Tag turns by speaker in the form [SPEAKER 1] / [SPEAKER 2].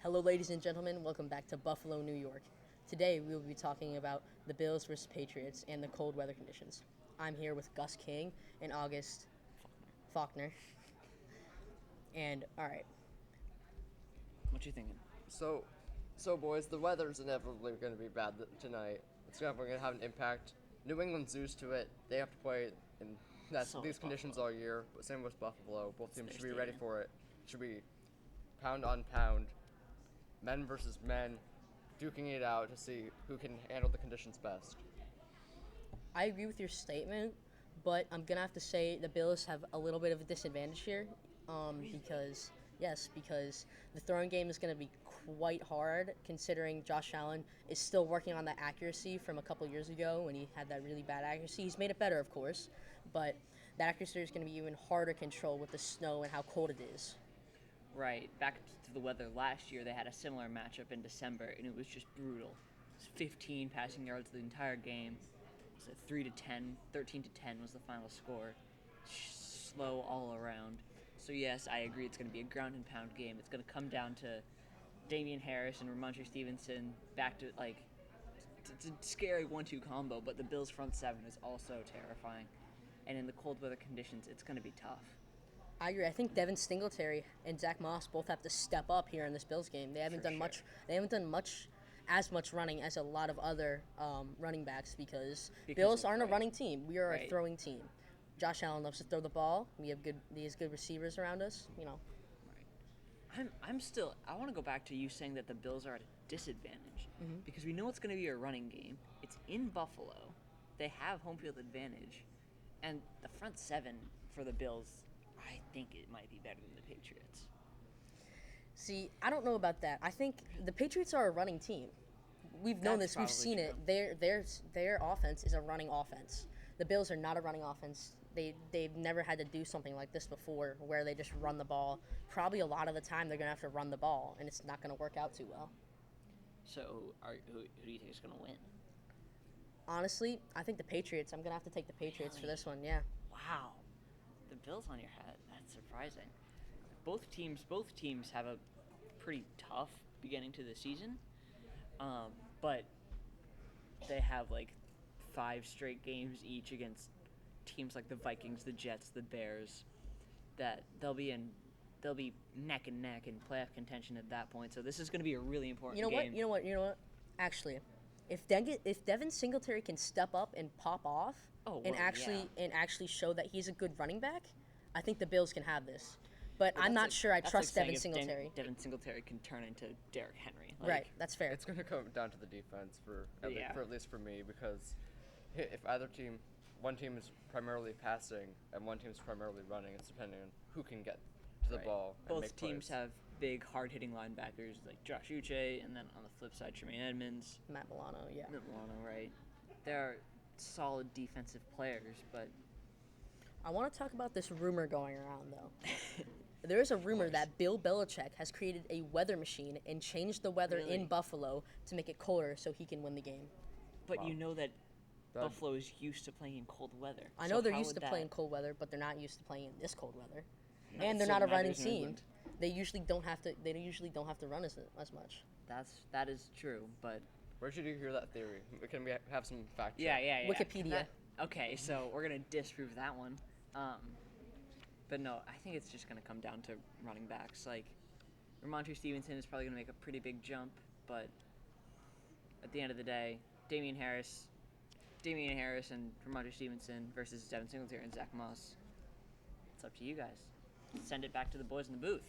[SPEAKER 1] Hello, ladies and gentlemen. Welcome back to Buffalo, New York. Today, we will be talking about the Bills versus Patriots and the cold weather conditions. I'm here with Gus King and August Faulkner. And, all right,
[SPEAKER 2] What you thinking?
[SPEAKER 3] So, so, boys, the weather's inevitably going to be bad tonight. It's definitely going to have an impact. New England's used to it. They have to play in
[SPEAKER 2] So
[SPEAKER 3] these
[SPEAKER 2] is
[SPEAKER 3] conditions
[SPEAKER 2] Buffalo.
[SPEAKER 3] all year. But same with Buffalo. Both teams
[SPEAKER 2] their
[SPEAKER 3] should be ready
[SPEAKER 2] stadium.
[SPEAKER 3] for it. Should be pound on pound, men versus men, duking it out to see who can handle the conditions best.
[SPEAKER 1] I agree with your statement, but I'm going to have to say the Bills have a little bit of a disadvantage here because the throwing game is going to be quite hard considering Josh Allen is still working on that accuracy from a couple years ago when he had that really bad accuracy. He's made it better, of course, but that accuracy is going to be even harder to control with the snow and how cold it is.
[SPEAKER 2] Right, back to the weather last year, they had a similar matchup in December, and it was just brutal. It was 15 passing yards the entire game. It was 3 to 10, 13 to 10 was the final score. Slow all around. So yes, I agree. It's going to be a ground and pound game. It's going to come down to Damian Harris and Ramondre Stevenson back to it's a scary 1-2 combo. But the Bills' front seven is also terrifying, and in the cold weather conditions, it's going to be tough.
[SPEAKER 1] I agree. I think Devin Singletary and Zach Moss both have to step up here in this Bills game. They haven't
[SPEAKER 2] For
[SPEAKER 1] done
[SPEAKER 2] sure.
[SPEAKER 1] much. They haven't done as much running as a lot of other running backs because Bills aren't a
[SPEAKER 2] right.
[SPEAKER 1] running team. We are
[SPEAKER 2] Right.
[SPEAKER 1] a throwing team. Josh Allen loves to throw the ball. We have these good receivers around us.
[SPEAKER 2] I want to go back to you saying that the Bills are at a disadvantage because we know it's going to be a running game. It's in Buffalo. They have home field advantage, and the front seven for the Bills, I think it might be better than the Patriots.
[SPEAKER 1] See, I don't know about that. I think the Patriots are a running team. We've known
[SPEAKER 2] That's
[SPEAKER 1] this. We've
[SPEAKER 2] probably
[SPEAKER 1] seen it.
[SPEAKER 2] true.
[SPEAKER 1] Their offense is a running offense. The Bills are not a running offense. They've never had to do something like this before, where they just run the ball. Probably a lot of the time they're gonna have to run the ball, and it's not gonna work out too well.
[SPEAKER 2] So, who do you think is going to win?
[SPEAKER 1] Honestly, I think the Patriots. I'm gonna have to take the Patriots for
[SPEAKER 2] Really?
[SPEAKER 1] this one. Yeah.
[SPEAKER 2] Wow, the Bills on your head. That's surprising. Both teams have a pretty tough beginning to the season, but they have like 5 straight games each against teams like the Vikings, the Jets, the Bears. That they'll be neck and neck in playoff contention at that point. So this is going to be a really important
[SPEAKER 1] You know what?
[SPEAKER 2] game.
[SPEAKER 1] You know what? Actually, if Devin Singletary can step up and pop off
[SPEAKER 2] Oh,
[SPEAKER 1] and
[SPEAKER 2] well,
[SPEAKER 1] actually show that he's a good running back, I think the Bills can have this. But
[SPEAKER 2] Well,
[SPEAKER 1] I'm
[SPEAKER 2] that's
[SPEAKER 1] not
[SPEAKER 2] like-
[SPEAKER 1] sure I
[SPEAKER 2] that's
[SPEAKER 1] trust
[SPEAKER 2] like saying
[SPEAKER 1] Devin
[SPEAKER 2] if
[SPEAKER 1] Singletary.
[SPEAKER 2] Devin Singletary can turn into Derrick Henry.
[SPEAKER 1] Right, that's fair.
[SPEAKER 3] It's going to come down to the defense for at least for me because if one team is primarily passing and one team is primarily running, it's depending on who can get to the
[SPEAKER 2] Right.
[SPEAKER 3] ball and
[SPEAKER 2] Both
[SPEAKER 3] make
[SPEAKER 2] teams
[SPEAKER 3] plays.
[SPEAKER 2] have big, hard-hitting linebackers like Josh Uche, and then on the flip side, Tremaine Edmonds,
[SPEAKER 1] Matt Milano, yeah.
[SPEAKER 2] Milano. Right? They're solid defensive players, but
[SPEAKER 1] I want to talk about this rumor going around, though. There is a rumor that Bill Belichick has created a weather machine and changed the weather
[SPEAKER 2] Really?
[SPEAKER 1] in Buffalo to make it colder so he can win the game.
[SPEAKER 2] but you know that
[SPEAKER 3] That-
[SPEAKER 2] Buffalo is used to playing in cold weather.
[SPEAKER 1] I
[SPEAKER 2] So
[SPEAKER 1] know they're
[SPEAKER 2] how
[SPEAKER 1] used
[SPEAKER 2] would
[SPEAKER 1] to playing cold weather, but they're not used to playing in this cold weather.
[SPEAKER 2] No,
[SPEAKER 1] And they're
[SPEAKER 2] so
[SPEAKER 1] not a
[SPEAKER 2] neither
[SPEAKER 1] running
[SPEAKER 2] is New
[SPEAKER 1] team.
[SPEAKER 2] England.
[SPEAKER 1] They usually don't have to. They usually don't have to run as much.
[SPEAKER 2] That is true, but
[SPEAKER 3] Where should you hear that theory? Can we have some fact check?
[SPEAKER 2] yeah.
[SPEAKER 1] Wikipedia.
[SPEAKER 2] Okay, so we're gonna disprove that one. But no, I think it's just gonna come down to running backs. Like Ramondre Stevenson is probably gonna make a pretty big jump, but at the end of the day, Damian Harris and Ramondre Stevenson versus Devin Singletary and Zach Moss. It's up to you guys. Send it back to the boys in the booth.